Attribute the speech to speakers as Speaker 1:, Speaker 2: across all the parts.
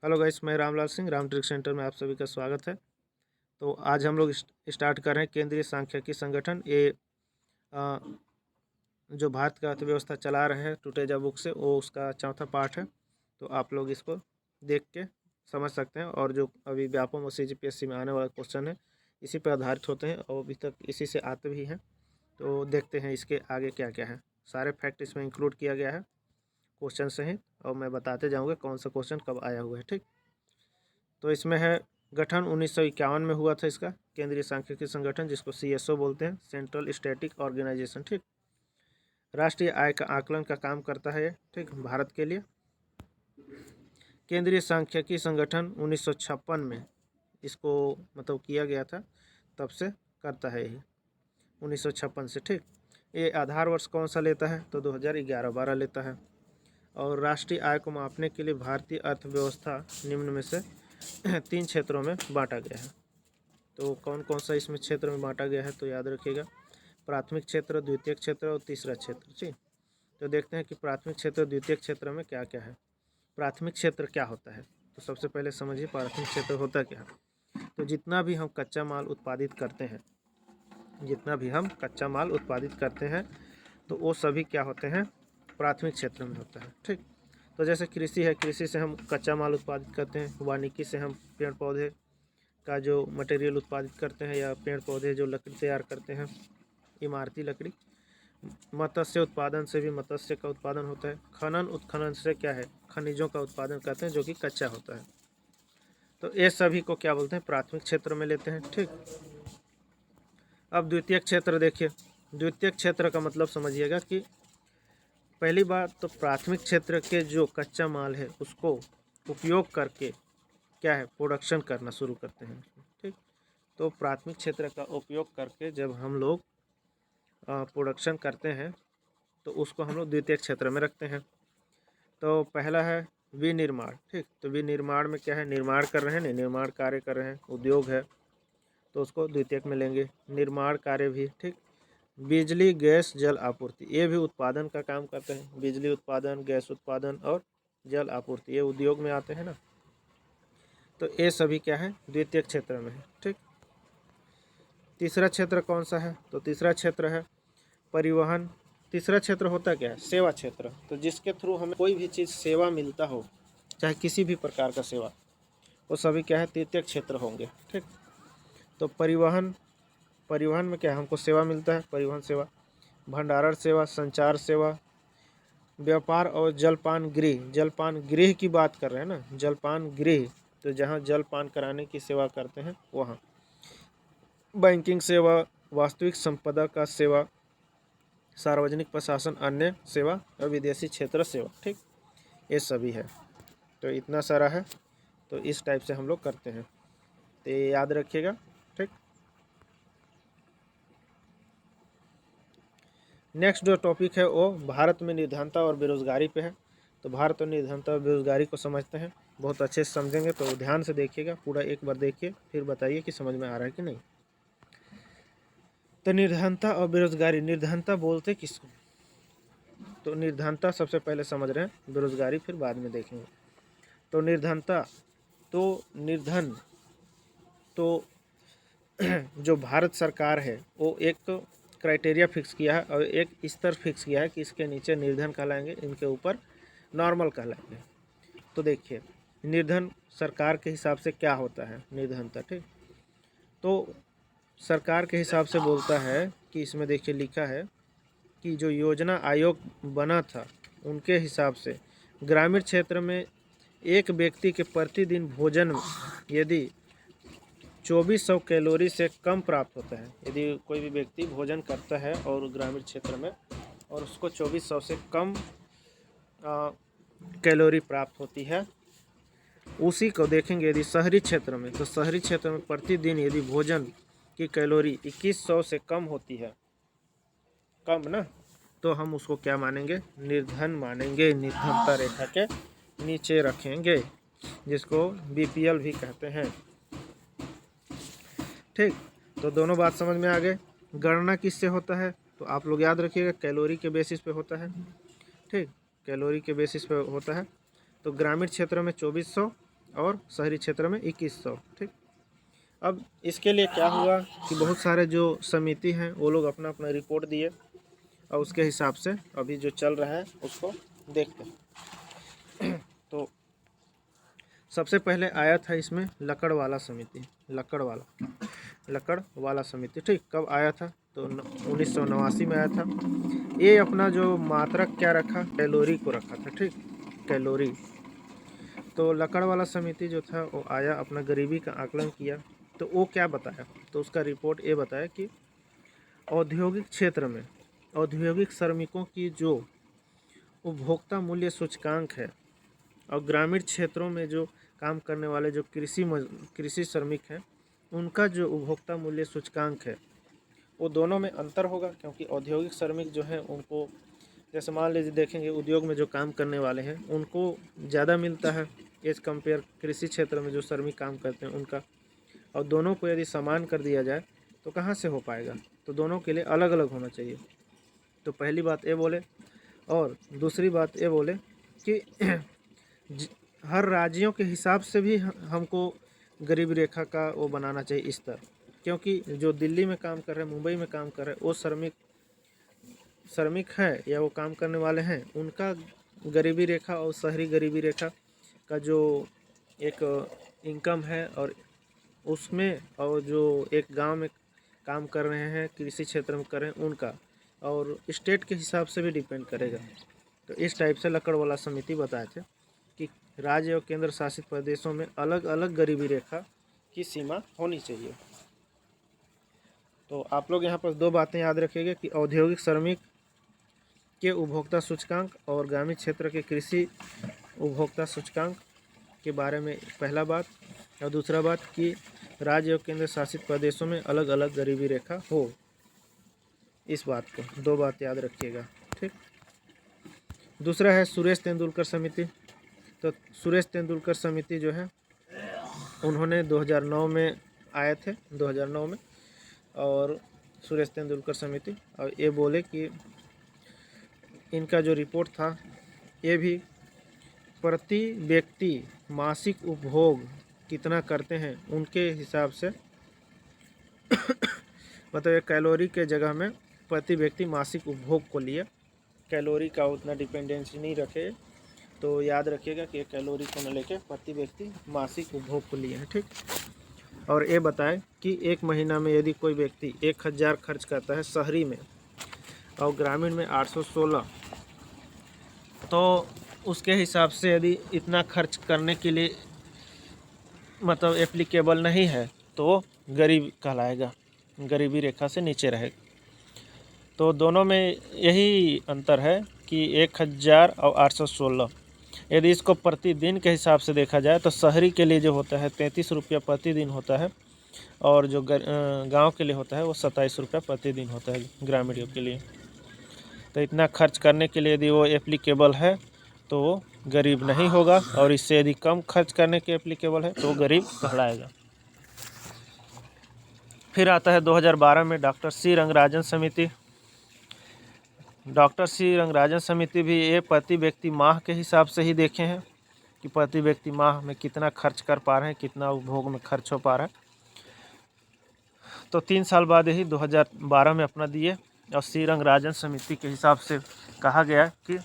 Speaker 1: Hello guys, मैं Ramlal Singh Ram trick centre में आप सभी का स्वागत है। तो आज हम लोग स्टार्ट कर रहे हैं केंद्रीय सांख्यिकी संगठन। ये अ, जो भारत का अर्थव्यवस्था चला रहे हैं टुटेजा बुक से, वो उसका चौथा पार्ट है। तो आप लोग इसको देख के समझ सकते हैं। और जो अभी व्यापम और CGPSC में आने वाला क्वेश्चन है इसी पर आधारित होते हैं और अभी तक इसी से आते भी हैं। तो देखते हैं इसके आगे क्या क्या है। सारे फैक्ट इसमें इंक्लूड किया गया है क्वेश्चन सहित, और मैं बताते जाऊँगा कौन सा क्वेश्चन कब आया हुआ है। ठीक, तो इसमें है गठन 1951 में हुआ था इसका, केंद्रीय सांख्यिकी संगठन, जिसको CSO बोलते हैं, सेंट्रल स्टैटिक ऑर्गेनाइजेशन। ठीक, राष्ट्रीय आय का आकलन का काम करता है ये। ठीक, भारत के लिए केंद्रीय सांख्यिकी संगठन 1956 में इसको मतलब किया गया था, तब से करता है यही 1956 से। ठीक, ये आधार वर्ष कौन सा लेता है तो 2011-12 लेता है। और राष्ट्रीय आय को मापने के लिए भारतीय अर्थव्यवस्था निम्न में से 3 क्षेत्रों में बांटा गया है। तो कौन कौन सा इसमें क्षेत्र में बांटा गया है तो याद रखिएगा, प्राथमिक क्षेत्र, द्वितीयक क्षेत्र और तीसरा क्षेत्र। ठीक, तो देखते हैं कि प्राथमिक क्षेत्र, द्वितीयक क्षेत्र में क्या क्या है। प्राथमिक क्षेत्र क्या होता है तो सबसे पहले समझिए प्राथमिक क्षेत्र होता क्या है। तो जितना भी हम कच्चा माल उत्पादित करते हैं, तो वो सभी क्या होते हैं, प्राथमिक क्षेत्र में होता है। ठीक, तो जैसे कृषि है, कृषि से हम कच्चा माल उत्पादित करते हैं। वानिकी से हम पेड़ पौधे का जो मटेरियल उत्पादित करते हैं, या पेड़ पौधे जो लकड़ी तैयार करते हैं, इमारती लकड़ी। मत्स्य उत्पादन से भी मत्स्य का उत्पादन होता है। खनन उत्खनन से क्या है, खनिजों का उत्पादन करते हैं जो कि कच्चा होता है। तो ये सभी को क्या बोलते हैं, प्राथमिक क्षेत्र में लेते हैं। ठीक, अब द्वितीयक क्षेत्र देखिए। द्वितीयक क्षेत्र का मतलब समझिएगा कि पहली बात तो प्राथमिक क्षेत्र के जो कच्चा माल है उसको उपयोग करके क्या है, प्रोडक्शन करना शुरू करते हैं। ठीक, तो प्राथमिक क्षेत्र का उपयोग करके जब हम लोग प्रोडक्शन करते हैं तो उसको हम लोग द्वितीय क्षेत्र में रखते हैं। तो पहला है विनिर्माण। ठीक, तो विनिर्माण में क्या है, निर्माण कर रहे हैं, नहीं निर्माण कार्य कर रहे हैं, उद्योग है, तो उसको द्वितीयक में लेंगे। निर्माण कार्य भी। ठीक, बिजली, गैस, जल आपूर्ति, ये भी उत्पादन का काम करते हैं। बिजली उत्पादन, गैस उत्पादन और जल आपूर्ति, ये उद्योग में आते हैं ना। तो ये सभी क्या है, द्वितीयक क्षेत्र में है। ठीक, तीसरा क्षेत्र कौन सा है तो तीसरा क्षेत्र है परिवहन। तीसरा क्षेत्र होता क्या है, सेवा क्षेत्र। तो जिसके थ्रू हमें कोई भी चीज़ सेवा मिलता हो, चाहे किसी भी प्रकार का सेवा, वो सभी क्या है, तृतीय क्षेत्र होंगे। ठीक, तो परिवहन, परिवहन में क्या है, हमको सेवा मिलता है, परिवहन सेवा। भंडारण सेवा, संचार सेवा, व्यापार और जलपान गृह। जलपान गृह की बात कर रहे हैं ना, जलपान गृह, तो जहाँ जलपान कराने की सेवा करते हैं वहाँ। बैंकिंग सेवा, वास्तविक संपदा का सेवा, सार्वजनिक प्रशासन, अन्य सेवा और विदेशी क्षेत्र सेवा। ठीक, ये सभी है। तो इतना सारा है, तो इस टाइप से हम लोग करते हैं, तो ये याद रखिएगा। ठीक, नेक्स्ट जो टॉपिक है वो भारत में निर्धनता और बेरोजगारी पे है। तो भारत में निर्धनता और बेरोजगारी को समझते हैं, बहुत अच्छे से समझेंगे। तो ध्यान से देखिएगा, पूरा एक बार देखिए, फिर बताइए कि समझ में आ रहा है कि नहीं। तो निर्धनता और बेरोजगारी, निर्धनता बोलते किसको, तो निर्धनता सबसे पहले समझ रहे हैं, बेरोजगारी फिर बाद में देखेंगे। तो निर्धनता, तो निर्धन, तो जो भारत सरकार है वो एक क्राइटेरिया फिक्स किया है और एक स्तर फिक्स किया है कि इसके नीचे निर्धन कहलाएंगे, इनके ऊपर नॉर्मल कहलाएंगे। तो देखिए निर्धन सरकार के हिसाब से क्या होता है निर्धनता। ठीक, तो सरकार के हिसाब से बोलता है कि इसमें देखिए लिखा है कि जो योजना आयोग बना था उनके हिसाब से ग्रामीण क्षेत्र में एक व्यक्ति के प्रतिदिन भोजन में यदि 2400 कैलोरी से कम प्राप्त होता है, यदि कोई भी व्यक्ति भोजन करता है और ग्रामीण क्षेत्र में और उसको 2400 से कम कैलोरी प्राप्त होती है, उसी को देखेंगे यदि शहरी क्षेत्र में, तो शहरी क्षेत्र में प्रतिदिन यदि भोजन की कैलोरी 2100 से कम होती है, कम ना, तो हम उसको क्या मानेंगे, निर्धन मानेंगे, निर्धनता रेखा के नीचे रखेंगे, जिसको BPL भी कहते हैं। ठीक, तो दोनों बात समझ में आ गए। गणना किससे होता है तो आप लोग याद रखिएगा, कैलोरी के बेसिस पे होता है। ठीक, कैलोरी के बेसिस पे होता है। तो ग्रामीण क्षेत्र में 2400 और शहरी क्षेत्र में 2100। ठीक, अब इसके लिए क्या हुआ कि बहुत सारे जो समिति हैं वो लोग अपना अपना रिपोर्ट दिए और उसके हिसाब से अभी जो चल रहा है उसको देखते हैं। तो सबसे पहले आया था इसमें लकड़वाला समिति, लकड़वाला समिति। ठीक, कब आया था? तो 1989 में आया था। ये अपना जो मात्रक क्या रखा, कैलोरी को रखा था। ठीक, कैलोरी। तो लकड़वाला समिति जो था वो आया, अपना गरीबी का आकलन किया। तो वो क्या बताया? तो उसका रिपोर्ट ये बताया कि औद्योगिक क्षेत्र में औद्योगिक श्रमिकों की जो उपभोक्ता मूल्य सूचकांक है और ग्रामीण क्षेत्रों में जो काम करने वाले जो कृषि श्रमिक हैं उनका जो उपभोक्ता मूल्य सूचकांक है वो दोनों में अंतर होगा, क्योंकि औद्योगिक श्रमिक जो हैं उनको, जैसे मान लीजिए देखेंगे उद्योग में जो काम करने वाले हैं उनको ज़्यादा मिलता है एज कंपेयर कृषि क्षेत्र में जो श्रमिक काम करते हैं उनका। और दोनों को यदि समान कर दिया जाए तो कहाँ से हो पाएगा? तो दोनों के लिए अलग अलग होना चाहिए। तो पहली बात ये बोले, और दूसरी बात ये बोले कि हर राज्यों के हिसाब से भी हमको गरीबी रेखा का वो बनाना चाहिए स्तर, क्योंकि जो दिल्ली में काम कर रहे हैं, मुंबई में काम कर रहे हैं, वो श्रमिक है या वो काम करने वाले हैं, उनका गरीबी रेखा और शहरी गरीबी रेखा का जो एक इनकम है और उसमें, और जो एक गांव में काम कर रहे हैं कृषि क्षेत्र में कर रहे हैं उनका, और स्टेट के हिसाब से भी डिपेंड करेगा। तो इस टाइप से लकड़वाला समिति बताए थे कि राज्य और केंद्र शासित प्रदेशों में अलग अलग गरीबी रेखा की सीमा होनी चाहिए। तो आप लोग यहाँ पर दो बातें याद रखिएगा कि औद्योगिक श्रमिक के उपभोक्ता सूचकांक और ग्रामीण क्षेत्र के कृषि उपभोक्ता सूचकांक के बारे में पहला बात, और दूसरा बात कि राज्य और केंद्र शासित प्रदेशों में अलग अलग गरीबी रेखा हो। इस बात को दो बात याद रखिएगा। ठीक, दूसरा है सुरेश तेंदुलकर समिति। तो सुरेश तेंदुलकर समिति जो है उन्होंने 2009 में आए थे, 2009 में, और सुरेश तेंदुलकर समिति, और ये बोले कि इनका जो रिपोर्ट था ये भी प्रति व्यक्ति मासिक उपभोग कितना करते हैं उनके हिसाब से मतलब एक कैलोरी के जगह में प्रति व्यक्ति मासिक उपभोग को लिए, कैलोरी का उतना डिपेंडेंसी नहीं रखे। तो याद रखिएगा कि कैलोरी को न लेके प्रति व्यक्ति मासिक उपभोग को लिए हैं। ठीक, और ये बताएं कि एक महीना में यदि कोई व्यक्ति 1000 खर्च करता है शहरी में और ग्रामीण में 816, तो उसके हिसाब से यदि इतना खर्च करने के लिए मतलब एप्लीकेबल नहीं है तो गरीब कहलाएगा, गरीबी रेखा से नीचे रहेगा। तो दोनों में यही अंतर है कि 1000 और 816। यदि इसको प्रतिदिन के हिसाब से देखा जाए तो शहरी के लिए जो होता है 33 रुपया प्रतिदिन होता है, और जो गांव के लिए होता है वो 27 रुपया प्रतिदिन होता है ग्रामीणों के लिए। तो इतना खर्च करने के लिए यदि वो एप्लीकेबल है तो वो गरीब नहीं होगा, और इससे यदि कम खर्च करने के एप्लीकेबल है तो वो गरीब कहलाएगा। फिर आता है 2012 में डॉक्टर सी रंगराजन समिति। डॉक्टर सी रंगराजन समिति भी ये प्रति व्यक्ति माह के हिसाब से ही देखे हैं कि प्रति व्यक्ति माह में कितना खर्च कर पा रहे हैं, कितना उपभोग में खर्च हो पा रहा है। तो 3 साल बाद ही 2012 में अपना दिए, और सी रंगराजन समिति के हिसाब से कहा गया कि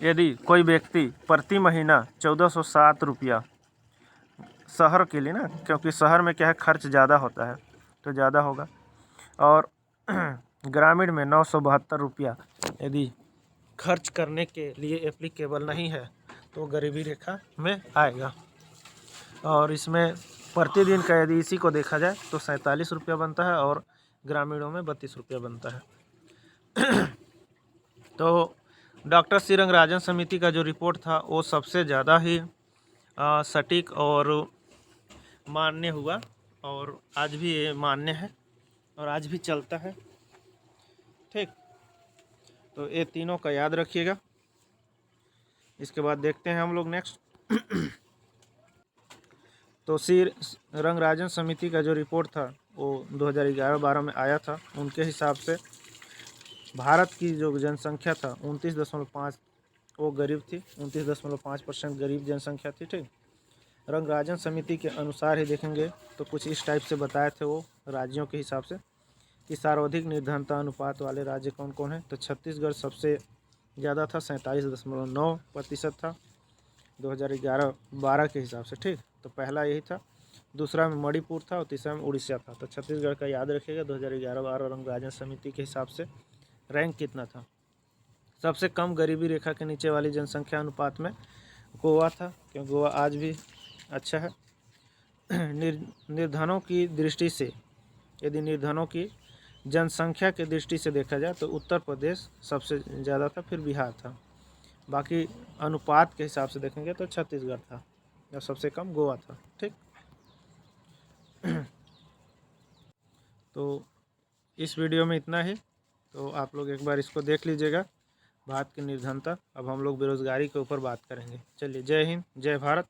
Speaker 1: यदि कोई व्यक्ति प्रति महीना 1407 रुपया शहर के लिए ना, क्योंकि शहर में क्या है खर्च ज़्यादा होता है तो ज़्यादा होगा, और ग्रामीण में 972 रुपया यदि खर्च करने के लिए एप्लीकेबल नहीं है तो गरीबी रेखा में आएगा। और इसमें प्रतिदिन का यदि इसी को देखा जाए तो 47 रुपया बनता है और ग्रामीणों में 32 रुपया बनता है। तो डॉक्टर सी रंगराजन समिति का जो रिपोर्ट था वो सबसे ज़्यादा ही सटीक और मान्य हुआ, और आज भी ये मान्य है और आज भी चलता है। ठीक, तो ये तीनों का याद रखिएगा। इसके बाद देखते हैं हम लोग नेक्स्ट। तो सी रंगराजन समिति का जो रिपोर्ट था वो 2011-12 में आया था। उनके हिसाब से भारत की जो जनसंख्या था 29.5 वो गरीब थी, 29.5% गरीब जनसंख्या थी। ठीक, रंगराजन समिति के अनुसार ही देखेंगे तो कुछ इस टाइप से बताए थे वो राज्यों के हिसाब से कि सर्वाधिक निर्धनता अनुपात वाले राज्य कौन कौन है। तो छत्तीसगढ़ सबसे ज़्यादा था, 47.9% था 2011-12 के हिसाब से। ठीक, तो पहला यही था, दूसरा में मणिपुर था और तीसरा में उड़ीसा था। तो छत्तीसगढ़ का याद रखिएगा 2011-12 रंगराजन समिति के हिसाब से रैंक कितना था। सबसे कम गरीबी रेखा के नीचे वाली जनसंख्या अनुपात में गोवा था, क्योंकि गोवा आज भी अच्छा है। निर्धनों की दृष्टि से, यदि निर्धनों की जनसंख्या के दृष्टि से देखा जाए तो उत्तर प्रदेश सबसे ज़्यादा था, फिर बिहार था। बाकी अनुपात के हिसाब से देखेंगे तो छत्तीसगढ़ था और सबसे कम गोवा था। ठीक, तो इस वीडियो में इतना ही। तो आप लोग एक बार इसको देख लीजिएगा, भारत की निर्धनता। अब हम लोग बेरोजगारी के ऊपर बात करेंगे। चलिए, जय हिंद, जय भारत।